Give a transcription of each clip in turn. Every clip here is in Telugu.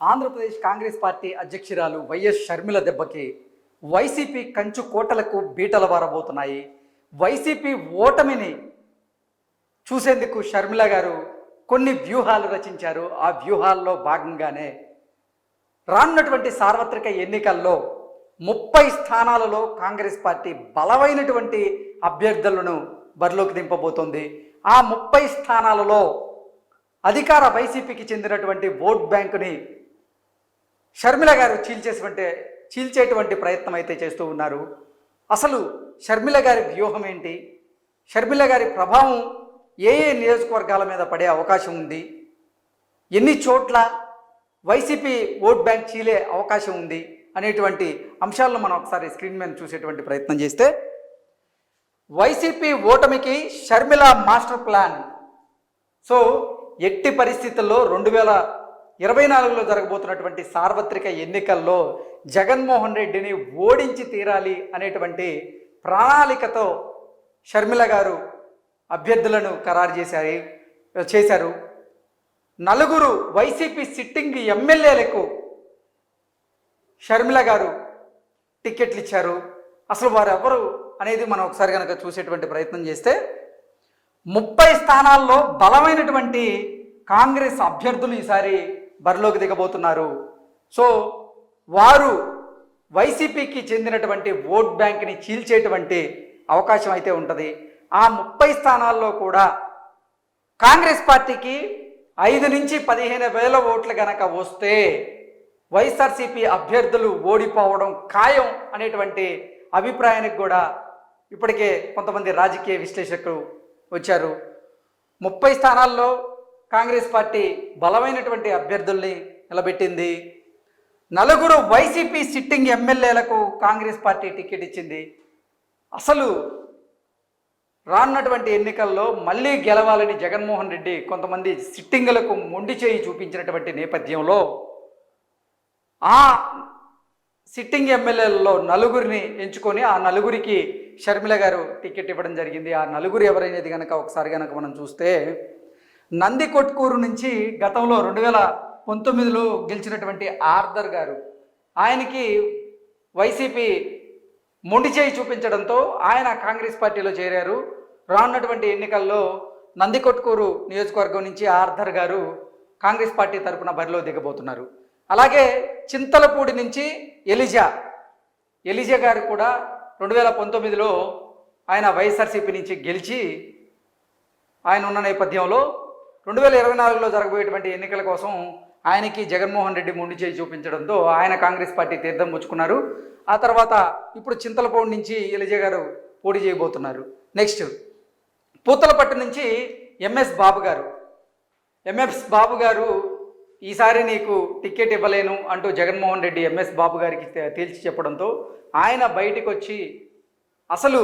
ఆంధ్రప్రదేశ్ కాంగ్రెస్ పార్టీ అధ్యక్షురాలు వైఎస్ షర్మిల దెబ్బకి వైసీపీ కంచు కోటలకు బీటలు వారబోతున్నాయి. వైసీపీ ఓటమిని చూసేందుకు షర్మిల గారు కొన్ని వ్యూహాలు రచించారు. ఆ వ్యూహాల్లో భాగంగానే రానున్నటువంటి సార్వత్రిక ఎన్నికల్లో 30 స్థానాలలో కాంగ్రెస్ పార్టీ బలమైనటువంటి అభ్యర్థులను బరిలోకి దింపబోతోంది. ఆ 30 స్థానాలలో అధికార వైసీపీకి చెందినటువంటి ఓట్ బ్యాంకుని షర్మిల గారు చీల్చేటువంటి ప్రయత్నం అయితే చేస్తూ ఉన్నారు. అసలు షర్మిల గారి వ్యూహం ఏంటి? షర్మిల గారి ప్రభావం ఏ నియోజకవర్గాల మీద పడే అవకాశం ఉంది? ఎన్ని చోట్ల వైసీపీ ఓట్ బ్యాంక్ చీలే అవకాశం ఉంది అనేటువంటి అంశాలను మనం ఒకసారి స్క్రీన్ మీద చూసేటువంటి ప్రయత్నం చేస్తే, వైసీపీ ఓటమికి షర్మిల మాస్టర్ ప్లాన్. సో ఎట్టి పరిస్థితుల్లో 2024లో జరగబోతున్నటువంటి సార్వత్రిక ఎన్నికల్లో జగన్మోహన్ రెడ్డిని ఓడించి తీరాలి అనేటువంటి ప్రణాళికతో షర్మిల గారు అభ్యర్థులను ఖరారు చేశారు. 4 వైసీపీ సిట్టింగ్ ఎమ్మెల్యేలకు షర్మిల గారు టికెట్లు ఇచ్చారు. అసలు వారు ఎవరు అనేది మనం ఒకసారి కనుక చూసేటువంటి ప్రయత్నం చేస్తే, 30 స్థానాల్లో బలమైనటువంటి కాంగ్రెస్ అభ్యర్థులు ఈసారి బరిలోకి దిగబోతున్నారు. సో వారు వైసీపీకి చెందినటువంటి ఓట్ బ్యాంక్ని చీల్చేటువంటి అవకాశం అయితే ఉంటుంది. ఆ 30 స్థానాల్లో కూడా కాంగ్రెస్ పార్టీకి 5 నుంచి 15,000 ఓట్లు గనక వస్తే వైఎస్ఆర్సీపీ అభ్యర్థులు ఓడిపోవడం ఖాయం అనేటువంటి అభిప్రాయానికి కూడా ఇప్పటికే కొంతమంది రాజకీయ విశ్లేషకులు వచ్చారు. 30 స్థానాల్లో కాంగ్రెస్ పార్టీ బలమైనటువంటి అభ్యర్థుల్ని నిలబెట్టింది. 4 వైసీపీ సిట్టింగ్ ఎమ్మెల్యేలకు కాంగ్రెస్ పార్టీ టికెట్ ఇచ్చింది. అసలు రానున్నటువంటి ఎన్నికల్లో మళ్ళీ గెలవాలని జగన్మోహన్ రెడ్డి కొంతమంది సిట్టింగులకు మొండి చేయి చూపించినటువంటి నేపథ్యంలో ఆ సిట్టింగ్ ఎమ్మెల్యేలలో 4 ఎంచుకొని ఆ 4కి షర్మిల గారు టికెట్ ఇవ్వడం జరిగింది. ఆ 4 ఎవరైనది కనుక ఒకసారి కనుక మనం చూస్తే, నందికొట్కూరు నుంచి గతంలో 2019లో గెలిచినటువంటి ఆర్థర్ గారు, ఆయనకి వైసీపీ మొండి చేయి చూపించడంతో ఆయన కాంగ్రెస్ పార్టీలో చేరారు. రానున్నటువంటి ఎన్నికల్లో నందికొట్కూరు నియోజకవర్గం నుంచి ఆర్థర్ గారు కాంగ్రెస్ పార్టీ తరఫున బరిలో దిగబోతున్నారు. అలాగే చింతలపూడి నుంచి ఎలిజా గారు కూడా 2019లో ఆయన వైఎస్ఆర్సీపీ నుంచి గెలిచి ఆయన ఉన్న నేపథ్యంలో 2024లో జరగబోయేటువంటి ఎన్నికల కోసం ఆయనకి జగన్మోహన్ రెడ్డి మొండి చేయి చూపించడంతో ఆయన కాంగ్రెస్ పార్టీ తీర్థం పుచ్చుకున్నారు. ఆ తర్వాత ఇప్పుడు చింతలపూడి నుంచి ఎలిజా గారు పోటీ చేయబోతున్నారు. నెక్స్ట్ పూతలపట్టు నుంచి ఎంఎస్ బాబు గారు ఈసారి నీకు టికెట్ ఇవ్వలేను అంటూ జగన్మోహన్ రెడ్డి ఎంఎస్ బాబు గారికి తేల్చి చెప్పడంతో ఆయన బయటికి వచ్చి అసలు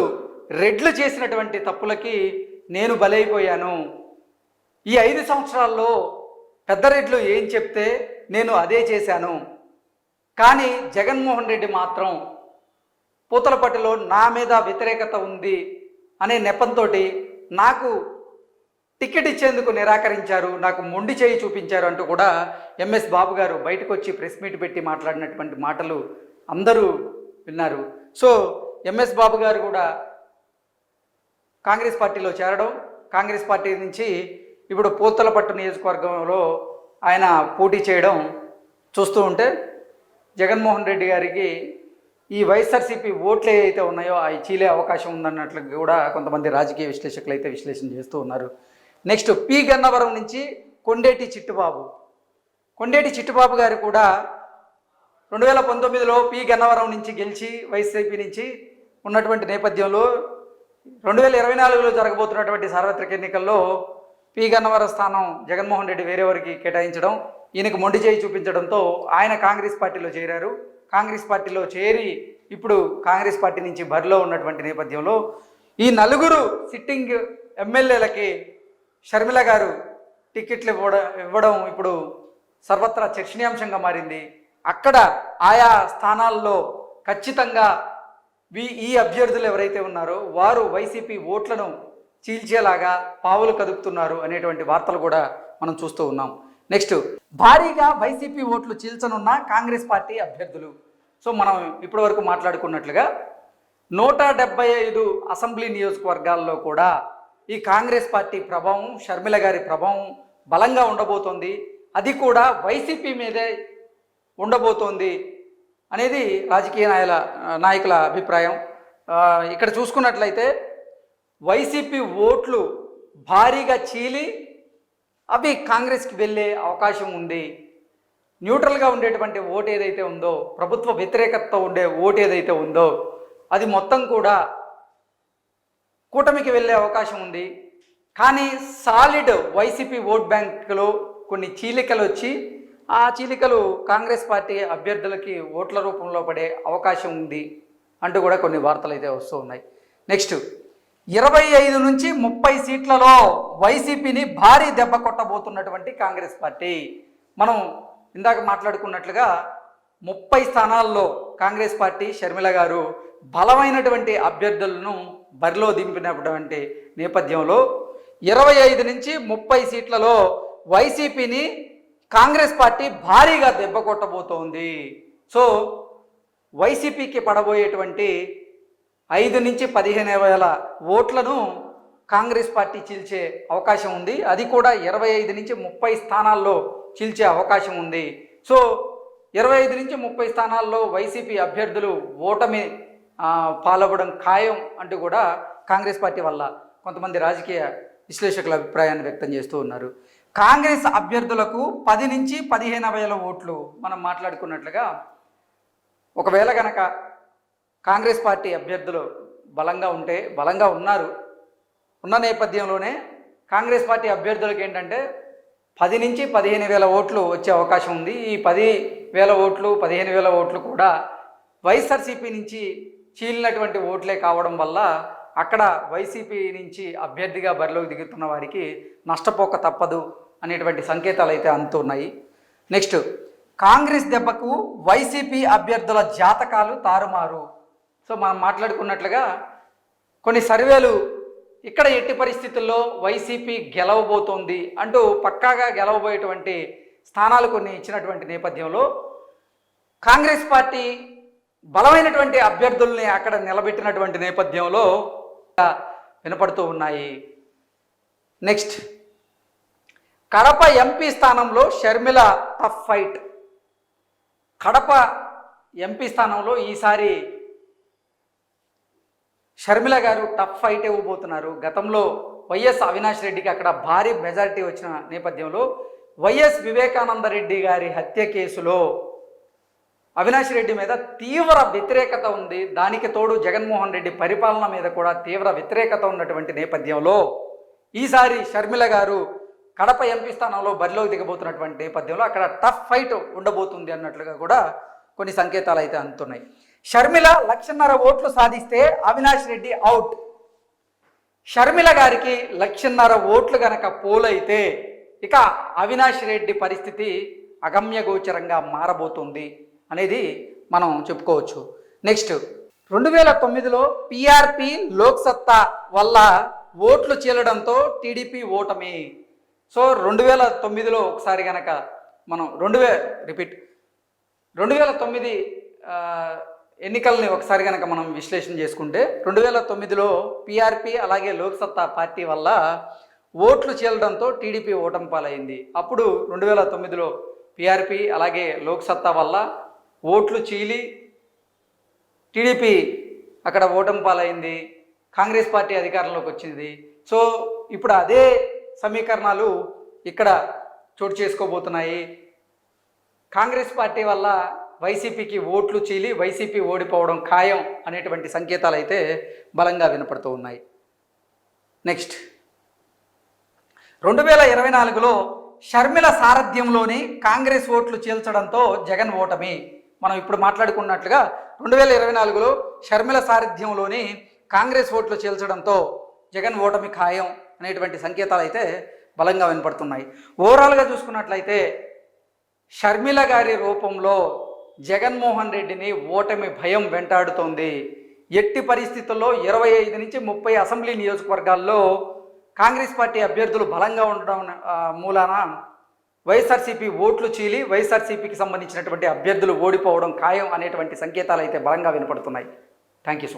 రెడ్లు చేసినటువంటి తప్పులకి నేను బలైపోయాను, ఈ 5 సంవత్సరాల్లో పెద్ద రెడ్లు ఏం చెప్తే నేను అదే చేశాను, కానీ జగన్మోహన్ రెడ్డి మాత్రం పూతలపట్టులో నా మీద వ్యతిరేకత ఉంది అనే నెపంతో నాకు టికెట్ ఇచ్చేందుకు నిరాకరించారు, నాకు మొండి చేయి చూపించారు అంటూ కూడా ఎంఎస్ బాబు గారు బయటకు వచ్చి ప్రెస్ మీట్ పెట్టి మాట్లాడినటువంటి మాటలు అందరూ విన్నారు. సో ఎంఎస్ బాబు గారు కూడా కాంగ్రెస్ పార్టీలో చేరడం, కాంగ్రెస్ పార్టీ నుంచి ఇప్పుడు పూతలపట్టు నియోజకవర్గంలో ఆయన పోటీ చేయడం చూస్తూ ఉంటే జగన్మోహన్ రెడ్డి గారికి ఈ వైఎస్ఆర్సీపీ ఓట్లు ఏవైతే ఉన్నాయో అవి చీలే అవకాశం ఉందన్నట్లు కూడా కొంతమంది రాజకీయ విశ్లేషకులు అయితే విశ్లేషణ చేస్తూ ఉన్నారు. నెక్స్ట్ పి గన్నవరం నుంచి కొండేటి చిట్టుబాబు గారు కూడా 2019లో పి గన్నవరం నుంచి గెలిచి వైసీపీ నుంచి ఉన్నటువంటి నేపథ్యంలో 2024లో జరగబోతున్నటువంటి సార్వత్రిక ఎన్నికల్లో పి గన్నవరం స్థానం జగన్మోహన్ రెడ్డి వేరేవారికి కేటాయించడం, ఈయనకు మొండి చేయి చూపించడంతో ఆయన కాంగ్రెస్ పార్టీలో చేరారు. కాంగ్రెస్ పార్టీలో చేరి ఇప్పుడు కాంగ్రెస్ పార్టీ నుంచి బరిలో ఉన్నటువంటి నేపథ్యంలో ఈ 4 సిట్టింగ్ ఎమ్మెల్యేలకి షర్మిల గారు టికెట్లు ఇవ్వడం ఇప్పుడు సర్వత్రా చర్చనీయాంశంగా మారింది. అక్కడ ఆయా స్థానాల్లో ఖచ్చితంగా ఈ అభ్యర్థులు ఎవరైతే ఉన్నారో వారు వైసీపీ ఓట్లను చీల్చేలాగా పావులు కదుపుతున్నారు అనేటువంటి వార్తలు కూడా మనం చూస్తూ ఉన్నాం. నెక్స్ట్, భారీగా వైసీపీ ఓట్లు చీల్చనున్న కాంగ్రెస్ పార్టీ అభ్యర్థులు. సో మనం ఇప్పటి వరకు మాట్లాడుకున్నట్లుగా 175 అసెంబ్లీ నియోజకవర్గాల్లో కూడా ఈ కాంగ్రెస్ పార్టీ ప్రభావం, షర్మిల గారి ప్రభావం బలంగా ఉండబోతోంది. అది కూడా వైసీపీ మీదే ఉండబోతోంది అనేది రాజకీయ నాయకుల అభిప్రాయం. ఇక్కడ చూసుకున్నట్లయితే వైసీపీ ఓట్లు భారీగా చీలి అవి కాంగ్రెస్కి వెళ్ళే అవకాశం ఉంది. న్యూట్రల్గా ఉండేటువంటి ఓటు ఏదైతే ఉందో, ప్రభుత్వ వ్యతిరేకతతో ఉండే ఓటు ఏదైతే ఉందో, అది మొత్తం కూడా కూటమికి వెళ్ళే అవకాశం ఉంది. కానీ సాలిడ్ వైసీపీ ఓట్ బ్యాంకులో కొన్ని చీలికలు వచ్చి ఆ చీలికలు కాంగ్రెస్ పార్టీ అభ్యర్థులకి ఓట్ల రూపంలో పడే అవకాశం ఉంది అంటూ కూడా కొన్ని వార్తలు అయితే వస్తూ ఉన్నాయి. నెక్స్ట్, 25 నుంచి 30 సీట్లలో వైసీపీని భారీ దెబ్బ కొట్టబోతున్నటువంటి కాంగ్రెస్ పార్టీ. మనం ఇందాక మాట్లాడుకున్నట్లుగా 30 స్థానాల్లో కాంగ్రెస్ పార్టీ షర్మిల గారు బలమైనటువంటి అభ్యర్థులను బరిలో దింపినటువంటి నేపథ్యంలో 25 నుంచి 30 సీట్లలో వైసీపీని కాంగ్రెస్ పార్టీ భారీగా దెబ్బ కొట్టబోతోంది. సో వైసీపీకి పడబోయేటువంటి 5 నుంచి 15,000 ఓట్లను కాంగ్రెస్ పార్టీ చీల్చే అవకాశం ఉంది. అది కూడా 25 నుంచి 30 స్థానాల్లో చీల్చే అవకాశం ఉంది. సో 25 నుంచి 30 స్థానాల్లో వైసీపీ అభ్యర్థులు ఓటమి పాల్గొనడం ఖాయం అంటూ కూడా కాంగ్రెస్ పార్టీ వల్ల కొంతమంది రాజకీయ విశ్లేషకుల అభిప్రాయాన్ని వ్యక్తం చేస్తూ ఉన్నారు. కాంగ్రెస్ అభ్యర్థులకు 10 నుంచి 15,000 ఓట్లు మనం మాట్లాడుకున్నట్లుగా, ఒకవేళ కనుక కాంగ్రెస్ పార్టీ అభ్యర్థులు బలంగా ఉన్న నేపథ్యంలోనే కాంగ్రెస్ పార్టీ అభ్యర్థులకు ఏంటంటే 10 నుంచి 15,000 ఓట్లు వచ్చే అవకాశం ఉంది. ఈ 10,000 ఓట్లు 15,000 ఓట్లు కూడా వైఎస్ఆర్సీపీ నుంచి చీలినటువంటి ఓట్లే కావడం వల్ల అక్కడ వైసీపీ నుంచి అభ్యర్థిగా బరిలోకి దిగుతున్న వారికి నష్టపోక తప్పదు అనేటువంటి సంకేతాలు అయితే అందుతున్నాయి. నెక్స్ట్, కాంగ్రెస్ దెబ్బకు వైసీపీ అభ్యర్థుల జాతకాలు తారుమారు. సో మనం మాట్లాడుకున్నట్లుగా కొన్ని సర్వేలు ఇక్కడ ఎట్టి పరిస్థితుల్లో వైసీపీ గెలవబోతోంది అంటూ పక్కాగా గెలవబోయేటువంటి స్థానాలు కొన్ని ఇచ్చినటువంటి నేపథ్యంలో కాంగ్రెస్ పార్టీ బలమైనటువంటి అభ్యర్థుల్ని అక్కడ నిలబెట్టినటువంటి నేపథ్యంలో వినపడుతూ ఉన్నాయి. నెక్స్ట్, కడప ఎంపీ స్థానంలో Sharmila tough fight. Kadapa MP స్థానంలో ఈసారి షర్మిల గారు టఫ్ ఫైట్ ఇవ్వబోతున్నారు. గతంలో వైఎస్ అవినాష్ రెడ్డికి అక్కడ భారీ మెజారిటీ వచ్చిన నేపథ్యంలో వైఎస్ వివేకానంద రెడ్డి గారి హత్య కేసులో అవినాష్ రెడ్డి మీద తీవ్ర వ్యతిరేకత ఉంది. దానికి తోడు జగన్మోహన్ రెడ్డి పరిపాలన మీద కూడా తీవ్ర వ్యతిరేకత ఉన్నటువంటి నేపథ్యంలో ఈసారి షర్మిల గారు కడప ఎంపీ స్థానంలో బరిలోకి దిగబోతున్నటువంటి నేపథ్యంలో అక్కడ టఫ్ ఫైట్ ఉండబోతుంది అన్నట్లుగా కూడా కొన్ని సంకేతాలు అయితే అందుతున్నాయి. షర్మిల 1,50,000 ఓట్లు సాధిస్తే అవినాష్ రెడ్డి అవుట్. షర్మిల గారికి 1,50,000 ఓట్లు గనక పోలైతే ఇక అవినాష్ రెడ్డి పరిస్థితి అగమ్యగోచరంగా మారబోతుంది అనేది మనం చెప్పుకోవచ్చు. నెక్స్ట్, 2009లో పిఆర్పి లోక్సత్తా వల్ల ఓట్లు చీలడంతో టీడీపీ ఓటమి. సో 2009లో ఒకసారి కనుక మనం 2009 ఎన్నికల్ని ఒకసారి కనుక మనం విశ్లేషణ చేసుకుంటే 2009లో పిఆర్పి అలాగే లోక్సత్తా పార్టీ వల్ల ఓట్లు చీలడంతో టీడీపీ ఓటమి పాలైంది. అప్పుడు 2009లో పిఆర్పి అలాగే లోక్సత్తా వల్ల ఓట్లు చీలి టీడీపీ అక్కడ ఓటమి పాలైంది, కాంగ్రెస్ పార్టీ అధికారంలోకి వచ్చింది. సో ఇప్పుడు అదే సమీకరణాలు ఇక్కడ చోటు చేసుకోబోతున్నాయి. కాంగ్రెస్ పార్టీ వల్ల వైసీపీకి ఓట్లు చీలి వైసీపీ ఓడిపోవడం ఖాయం అనేటువంటి సంకేతాలు అయితే బలంగా వినపడుతూ ఉన్నాయి. నెక్స్ట్, 2024లో షర్మిల సారథ్యంలోని కాంగ్రెస్ ఓట్లు చీల్చడంతో జగన్ ఓటమి. మనం ఇప్పుడు మాట్లాడుకున్నట్లుగా 2024లో షర్మిల సారథ్యంలోని కాంగ్రెస్ ఓట్లు చీల్చడంతో జగన్ ఓటమి ఖాయం అనేటువంటి సంకేతాలు అయితే బలంగా వినపడుతున్నాయి. ఓవరాల్గా చూసుకున్నట్లయితే షర్మిల గారి రూపంలో జగన్మోహన్ రెడ్డిని ఓటమి భయం వెంటాడుతోంది. ఎట్టి పరిస్థితుల్లో 25 నుంచి 30 అసెంబ్లీ నియోజకవర్గాల్లో కాంగ్రెస్ పార్టీ అభ్యర్థులు బలంగా ఉండడం మూలాన వైఎస్ఆర్సీపీ ఓట్లు చీలి వైఎస్ఆర్సీపీకి సంబంధించినటువంటి అభ్యర్థులు ఓడిపోవడం ఖాయం అనేటువంటి సంకేతాలు అయితే బలంగా వినపడుతున్నాయి. Thank you so much.